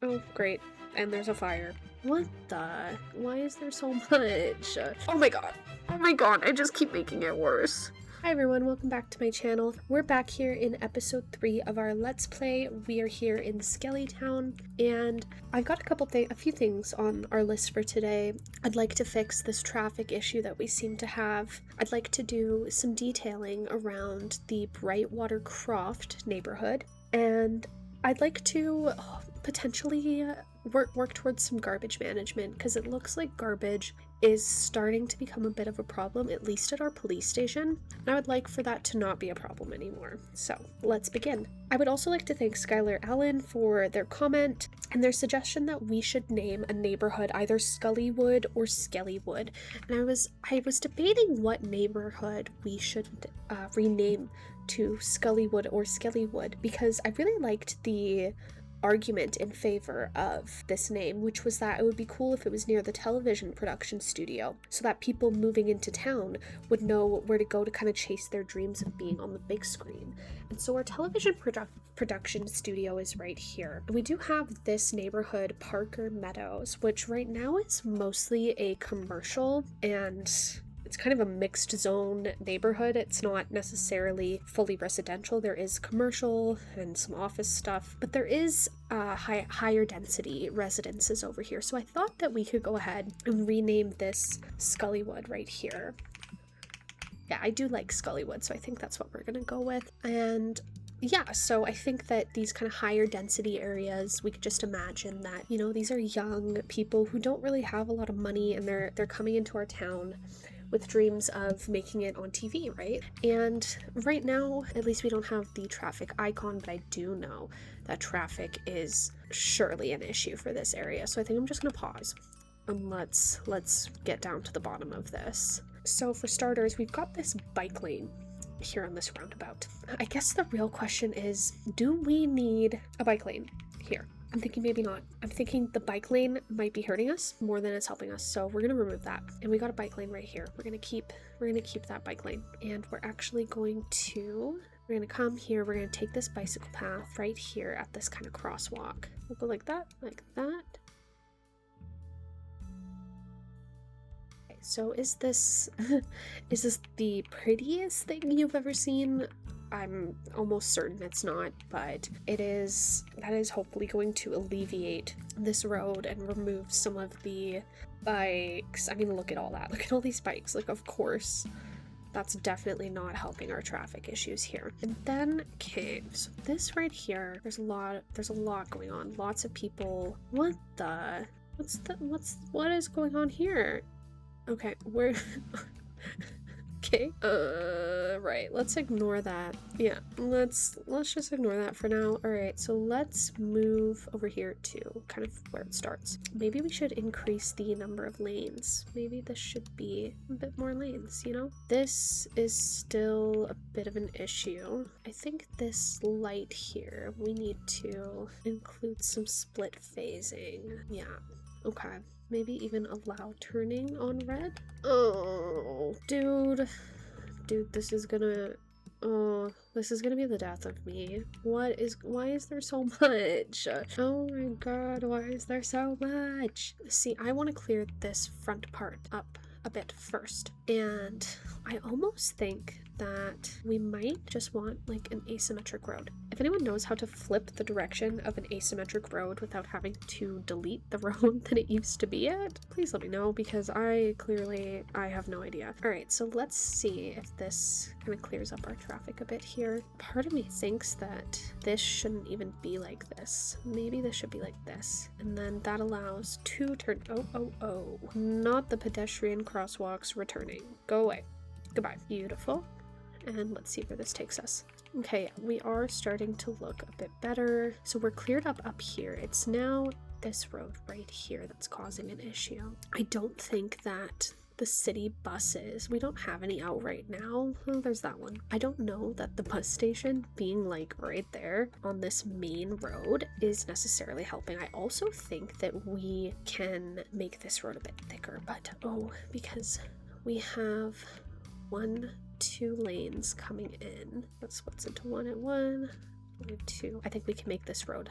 Oh, great. And there's a fire. What the? Why is there so much? Oh my god. Oh my god, I just keep making it worse. Hi everyone, welcome back to my channel. We're back here in episode 3 of our Let's Play. We are here in Skelly Town, and I've got a few things on our list for today. I'd like to fix this traffic issue that we seem to have. I'd like to do some detailing around the Brightwater Croft neighborhood, and I'd like to potentially work towards some garbage management, because it looks like garbage is starting to become a bit of a problem, at least at our police station, and I would like for that to not be a problem anymore. So let's begin. I would also like to thank Skylar Allen for their comment and their suggestion that we should name a neighborhood either Scullywood or Skellywood, and I was debating what neighborhood we should rename to Scullywood or Skellywood, because I really liked the argument in favor of this name, which was that it would be cool if it was near the television production studio, so that people moving into town would know where to go to kind of chase their dreams of being on the big screen. And so our television production studio is right here. And we do have this neighborhood, Parker Meadows, which right now is mostly a commercial, and it's kind of a mixed zone neighborhood. It's not necessarily fully residential. There is commercial and some office stuff, but there is higher density residences over here. So I thought that we could go ahead and rename this Scullywood right here. Yeah, I do like Scullywood, so I think that's what we're gonna go with. And yeah, so I think that these kind of higher density areas, we could just imagine that, you know, these are young people who don't really have a lot of money, and they're coming into our town with dreams of making it on TV, right? And right now, at least we don't have the traffic icon, but I do know that traffic is surely an issue for this area. So I think I'm just gonna pause and let's get down to the bottom of this. So for starters, we've got this bike lane here on this roundabout. I guess the real question is, do we need a bike lane here? I'm thinking maybe not. I'm thinking the bike lane might be hurting us more than it's helping us, so we're gonna remove that. And we got a bike lane right here. We're gonna keep that bike lane. And we're actually going to come here, we're gonna take this bicycle path right here at this kind of crosswalk. We'll go like that, like that. Okay, so is this the prettiest thing you've ever seen? I'm almost certain it's not, but that is hopefully going to alleviate this road and remove some of the bikes. I mean, look at all that. Look at all these bikes. Like, of course, that's definitely not helping our traffic issues here. And then, okay, so this right here, there's a lot going on. Lots of people. What is going on here? Okay, we're okay. Right, let's ignore that. Yeah, let's just ignore that for now. All right, so let's move over here to kind of where it starts. Maybe we should increase the number of lanes. Maybe this should be a bit more lanes, you know? This is still a bit of an issue. I think this light here, we need to include some split phasing. Yeah, okay. Maybe even allow turning on red? Oh, dude, this is gonna be the death of me. Why is there so much? Oh my god, why is there so much? See, I want to clear this front part up a bit first, and I almost think that we might just want like an asymmetric road. If anyone knows how to flip the direction of an asymmetric road without having to delete the road that it used to be at, please let me know, because I have no idea. All right, so let's see if this kind of clears up our traffic a bit here. Part of me thinks that this shouldn't even be like this. Maybe this should be like this, and then that allows two turn. Oh, not the pedestrian crosswalks returning. Go away. Goodbye. Beautiful. And let's see where this takes us. Okay, we are starting to look a bit better. So we're cleared up here. It's now this road right here that's causing an issue. I don't think that the city buses, we don't have any out right now. Oh, there's that one. I don't know that the bus station being like right there on this main road is necessarily helping. I also think that we can make this road a bit thicker, but because we have 2 lanes coming in. That splits into 1 and 1. 2. I think we can make this road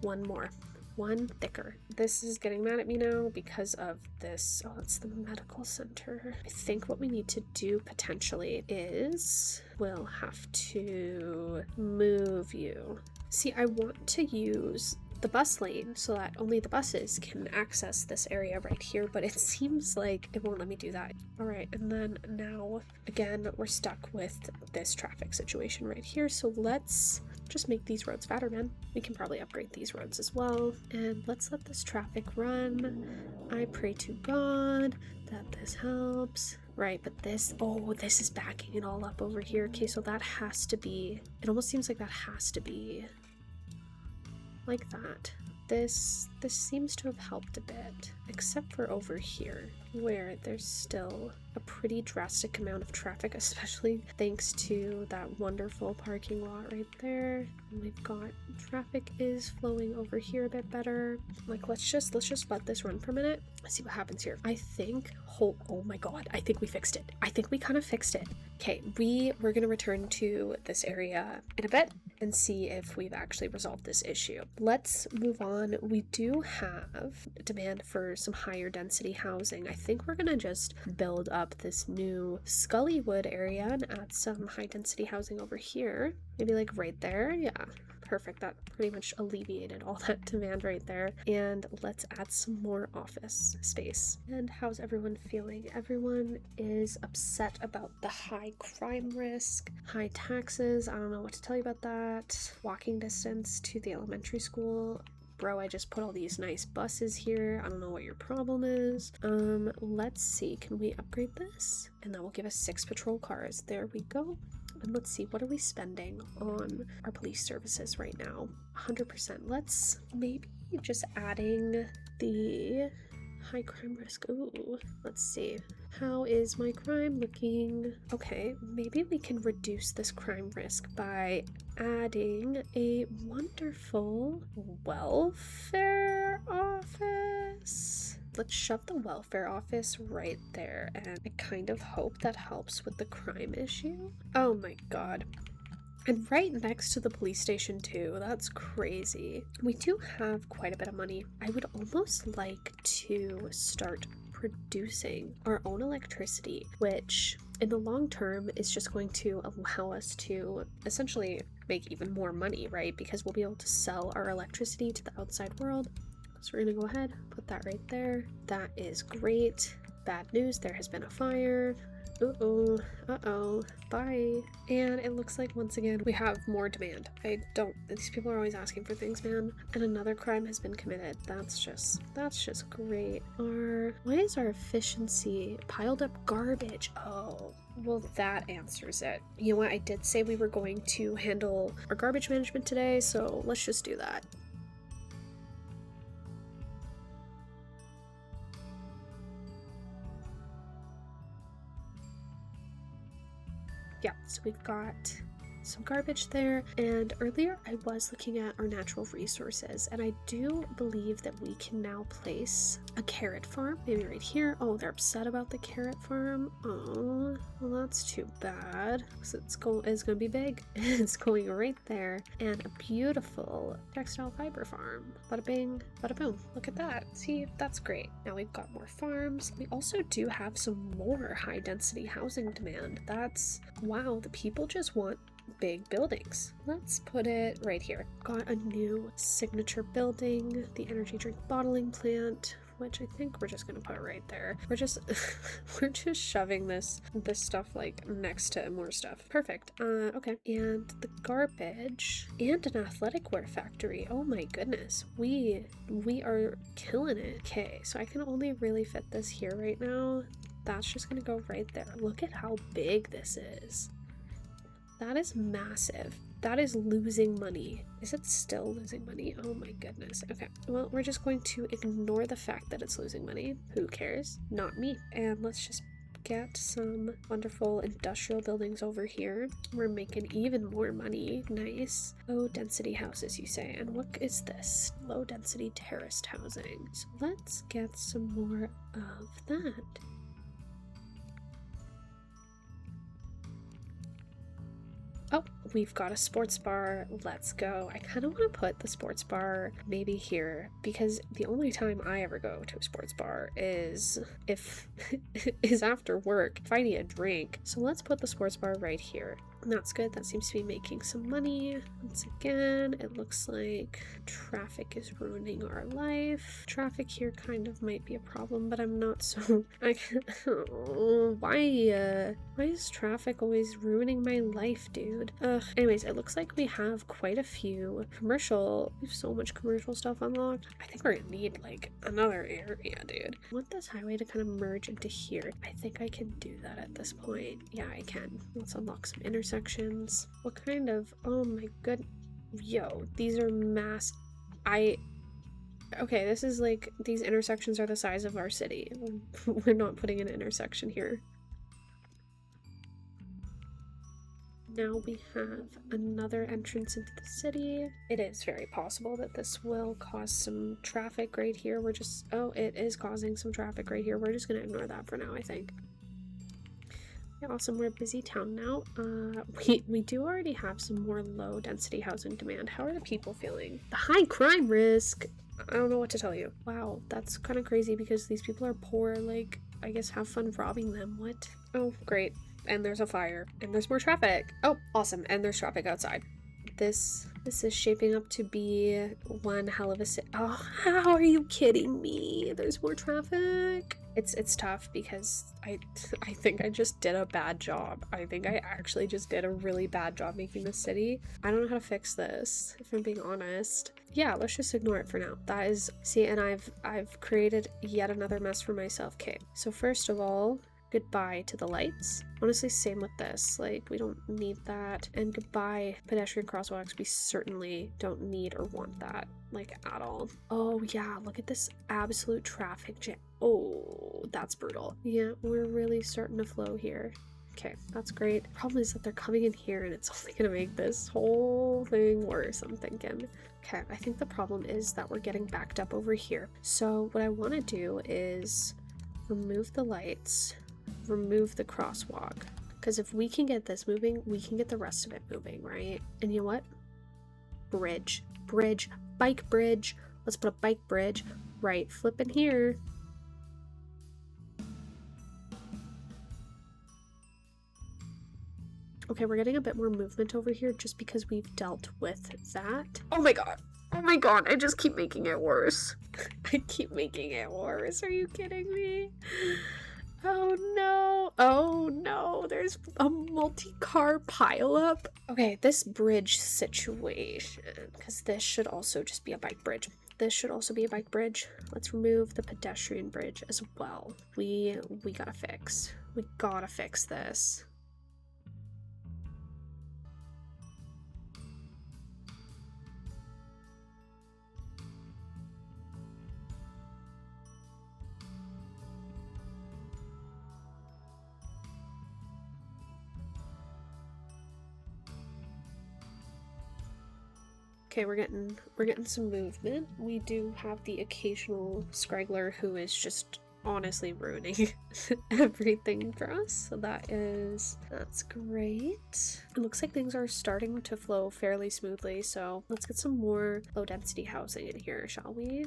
1 more. one thicker. This is getting mad at me now because of this. Oh, it's the medical center. I think what we need to do potentially is we'll have to move you. See, I want to use the bus lane so that only the buses can access this area right here, but it seems like it won't let me do that. All right, and then now again we're stuck with this traffic situation right here, so let's just make these roads fatter, man. We can probably upgrade these roads as well, and let's let this traffic run. I pray to God that this helps. Right, but this, oh, this is backing it all up over here. Okay, so that has to be, it almost seems like that has to be like that. This seems to have helped a bit, except for over here, where there's still a pretty drastic amount of traffic, especially thanks to that wonderful parking lot right there. And we've got traffic is flowing over here a bit better. Like, let's just let this run for a minute. Let's see what happens here. I think, oh my god, I think we fixed it. I think we kind of fixed it. Okay, we're gonna return to this area in a bit and see if we've actually resolved this issue. Let's move on. We do have demand for some higher density housing. I think we're gonna just build up this new Scullywood area and add some high density housing over here. Maybe like right there. Yeah, perfect. That pretty much alleviated all that demand right there. And let's add some more office space. And how's everyone feeling? Everyone is upset about the high crime risk, high taxes. I don't know what to tell you about that. Walking distance to the elementary school. Bro, I just put all these nice buses here. I don't know what your problem is. Let's see. Can we upgrade this? And that will give us 6 patrol cars. There we go. And let's see, what are we spending on our police services right now? 100%. Let's maybe just adding the high crime risk. Ooh, let's see. How is my crime looking? Okay, maybe we can reduce this crime risk by adding a wonderful welfare office. Let's shove the welfare office right there, and I kind of hope that helps with the crime issue. Oh my god. And right next to the police station too. That's crazy. We do have quite a bit of money. I would almost like to start producing our own electricity, which in the long term is just going to allow us to essentially make even more money, right? Because we'll be able to sell our electricity to the outside world. So we're gonna go ahead, put that right there. That is great. Bad news, there has been a fire. Uh-oh, bye. And it looks like once again we have more demand. These people are always asking for things, man. And another crime has been committed. That's just great. Why is our efficiency piled up garbage? Oh, well, that answers it. You know what, I did say we were going to handle our garbage management today, so let's just do that. Yeah, so we've got some garbage there, and earlier I was looking at our natural resources, and I do believe that we can now place a carrot farm, maybe right here. Oh, they're upset about the carrot farm. Oh, well, that's too bad, because it's gonna be big. It's going right there. And a beautiful textile fiber farm. Bada bing, bada boom. Look at that. See, that's great. Now we've got more farms. We also do have some more high density housing demand. Wow, the people just want big buildings. Let's put it right here. Got a new signature building, the energy drink bottling plant, which I think we're just gonna put right there. We're just shoving this stuff like next to more stuff. Perfect. Okay. And the garbage and an athletic wear factory. Oh my goodness. We are killing it. Okay, so I can only really fit this here right now. That's just gonna go right there. Look at how big this is. That is massive. That is losing money. Is it still losing money? Oh my goodness. Okay, well, we're just going to ignore the fact that it's losing money. Who cares? Not me. And let's just get some wonderful industrial buildings over here. We're making even more money. Nice. Low density houses, you say. And what is this? Low density terraced housing. So let's get some more of that. Oh, we've got a sports bar. Let's go. I kind of want to put the sports bar maybe here because the only time I ever go to a sports bar is if is after work, if I need a drink. So let's put the sports bar right here. And that's good. That seems to be making some money. Once again, it looks like traffic is ruining our life. Traffic here kind of might be a problem, but I'm not so... Why is traffic always ruining my life, dude? Anyways, it looks like we have quite a few commercial... We have so much commercial stuff unlocked. I think we're gonna need, like, another area, dude. I want this highway to kind of merge into here. I think I can do that at this point. Yeah, I can. Let's unlock some intersections. What kind of... Oh my good... Yo, these are Okay, this is like... These intersections are the size of our city. We're not putting an intersection here. Now we have another entrance into the city. It is very possible that this will cause some traffic right here. We're just... Oh, it is causing some traffic right here. We're just gonna ignore that for now, I think. Awesome, we're a busy town now. We do already have some more low density housing demand. How are the people feeling? The high crime risk! I don't know what to tell you. Wow, that's kind of crazy because these people are poor, like, I guess have fun robbing them. What? Oh, great. And there's a fire. And there's more traffic. Oh, awesome. And there's traffic outside. This is shaping up to be one hell of a Oh, how are you kidding me? There's more traffic. It's tough because I think I just did a bad job. I think I actually just did a really bad job making this city. I don't know how to fix this, if I'm being honest. Yeah, let's just ignore it for now. That is... See, and I've created yet another mess for myself. Okay, so first of all, goodbye to the lights. Honestly, same with this. Like, we don't need that. And goodbye pedestrian crosswalks. We certainly don't need or want that, like, at all. Oh yeah, look at this absolute traffic jam. Oh, that's brutal. Yeah, we're really starting to flow here. Okay, that's great. Problem is that they're coming in here and it's only gonna make this whole thing worse, I'm thinking. Okay, I think the problem is that we're getting backed up over here. So what I want to do is remove the lights, remove the crosswalk, because if we can get this moving, we can get the rest of it moving, right? And you know what? Bridge, bike bridge. Let's put a bike bridge right flipping here. Okay, we're getting a bit more movement over here just because we've dealt with that. Oh my god. Oh my god, I just keep making it worse. I keep making it worse. Are you kidding me? Oh no. Oh no. There's a multi-car pileup. Okay, this bridge situation, because this should also just be a bike bridge. This should also be a bike bridge. Let's remove the pedestrian bridge as well. We gotta fix. We gotta fix this. Okay, we're getting some movement. We do have the occasional scraggler who is just honestly ruining everything for us. So that's great. It looks like things are starting to flow fairly smoothly. So let's get some more low density housing in here, shall we?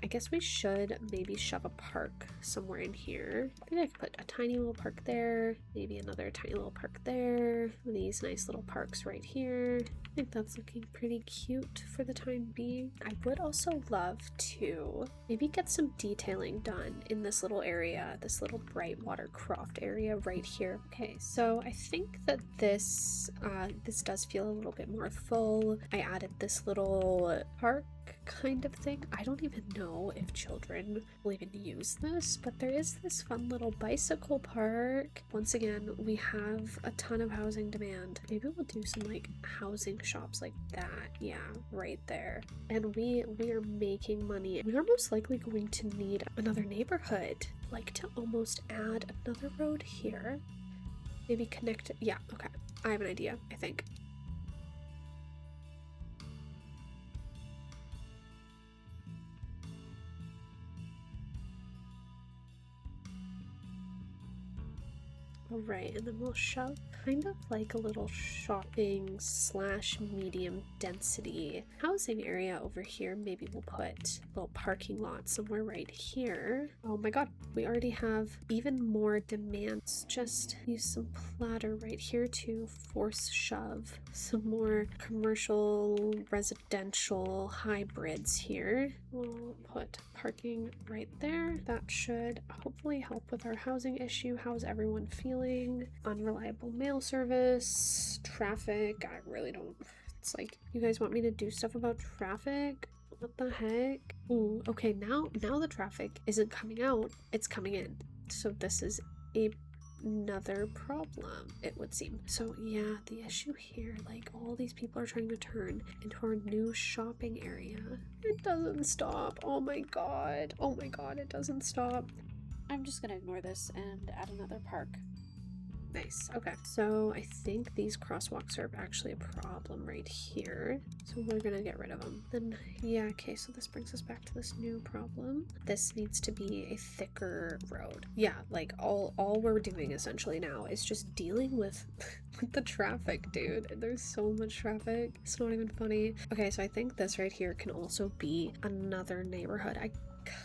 I guess we should maybe shove a park somewhere in here. I think I could put a tiny little park there, maybe another tiny little park there, these nice little parks right here. I think that's looking pretty cute for the time being. I would also love to maybe get some detailing done in this little area, this little Brightwater Croft area right here. Okay, so I think that this does feel a little bit more full. I added this little park kind of thing. I don't even know if children will even use this, but there is this fun little bicycle park. Once again, we have a ton of housing demand. Maybe we'll do some like housing shops like that. Yeah, right there. And we are making money. We are most likely going to need another neighborhood. Like to almost add another road here. Maybe connect it. Yeah, okay. I have an idea, I think. Alright, and then we'll shove kind of like a little shopping slash medium density housing area over here. Maybe we'll put a little parking lot somewhere right here. Oh my god, we already have even more demands. Just use some platter right here to force shove some more commercial residential hybrids here. We'll put parking right there. That should hopefully help with our housing issue. How's everyone feeling? Unreliable mail service, traffic. I really don't. It's like, you guys want me to do stuff about traffic? What the heck? Ooh, okay, now the traffic isn't coming out, it's coming in. So this is another problem, it would seem. So yeah, the issue here, like all these people are trying to turn into our new shopping area. It doesn't stop. Oh my god, it doesn't stop. I'm just gonna ignore this and add another park. Nice. Okay. So I think these crosswalks are actually a problem right here. So we're gonna get rid of them. Then, yeah, okay, so this brings us back to this new problem. This needs to be a thicker road. Yeah, like all we're doing essentially now is just dealing with the traffic, dude. There's so much traffic. It's not even funny. Okay, so I think this right here can also be another neighborhood. I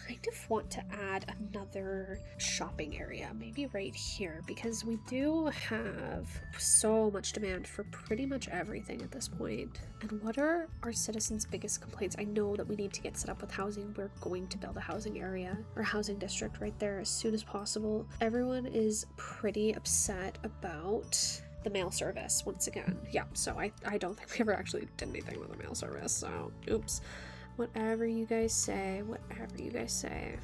kind of want to add another shopping area, maybe right here, because we do have so much demand for pretty much everything at this point. And what are our citizens' biggest complaints? I know that we need to get set up with housing. We're going to build a housing area or housing district right there as soon as possible. Everyone is pretty upset about the mail service once again. Yeah, so I don't think we ever actually did anything with the mail service, so oops. Whatever you guys say, whatever you guys say.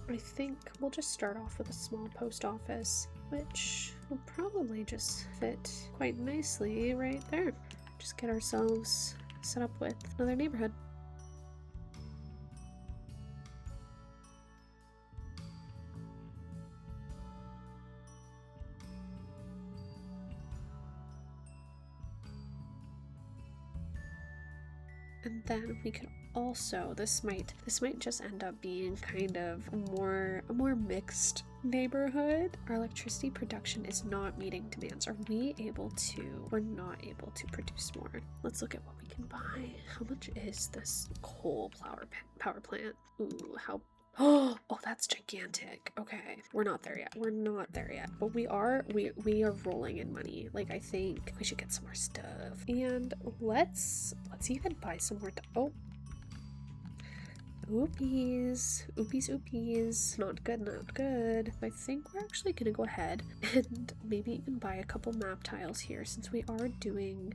I think we'll just start off with a small post office, which will probably just fit quite nicely right there. Just get ourselves set up with another neighborhood. And then we could also, this might just end up being kind of a more mixed neighborhood. Our electricity production is not meeting demands. Are we able to? We're not able to produce more. Let's look at what we can buy. How much is this coal power plant? Ooh, how oh, that's gigantic. Okay, we're not there yet. We're not there yet. But we are rolling in money. Like, I think we should get some more stuff. And let's even buy some more. Oopies. Oopies. Not good, not good. I think we're actually gonna go ahead and maybe even buy a couple map tiles here, since we are doing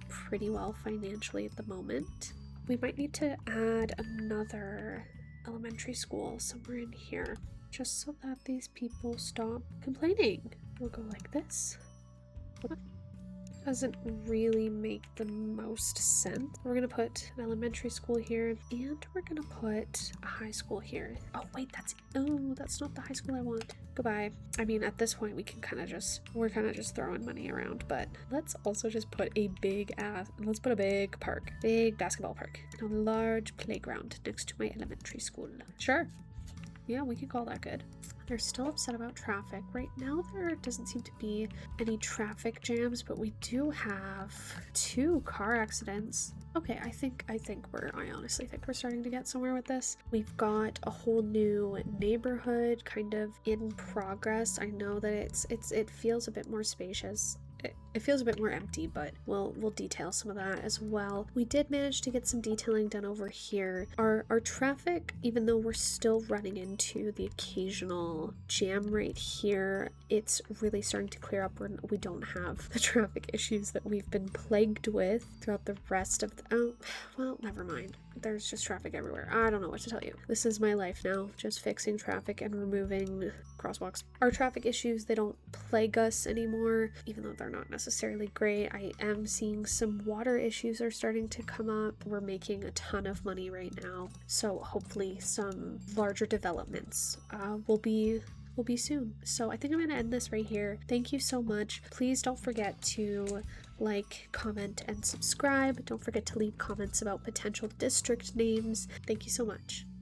pretty well financially at the moment. We might need to add another elementary school somewhere in here, just so that these people stop complaining. We'll go like this. Doesn't really make the most sense. We're gonna put an elementary school here, and we're gonna put a high school here. Oh wait, that's not the high school I want. Goodbye. I mean, at this point we're kind of just throwing money around, but let's also just put a big park, big basketball park, and a large playground next to my elementary school. Sure. Yeah, we can call that good. They're still upset about traffic. Right now there doesn't seem to be any traffic jams, but we do have 2 car accidents. Okay, I honestly think we're starting to get somewhere with this. We've got a whole new neighborhood kind of in progress. I know that it feels a bit more spacious. it feels a bit more empty, but we'll detail some of that as well. We did manage to get some detailing done over here. Our traffic, even though we're still running into the occasional jam right here, it's really starting to clear up when we don't have the traffic issues that we've been plagued with throughout the rest of the, oh, well, never mind. There's just traffic everywhere. I don't know what to tell you. This is my life now, just fixing traffic and removing crosswalks. Our traffic issues, they don't plague us anymore, even though they're not necessarily great. I am seeing some water issues are starting to come up. We're making a ton of money right now, so hopefully some larger developments will be soon. So I think I'm going to end this right here. Thank you so much. Please don't forget to like, comment, and subscribe. Don't forget to leave comments about potential district names. Thank you so much.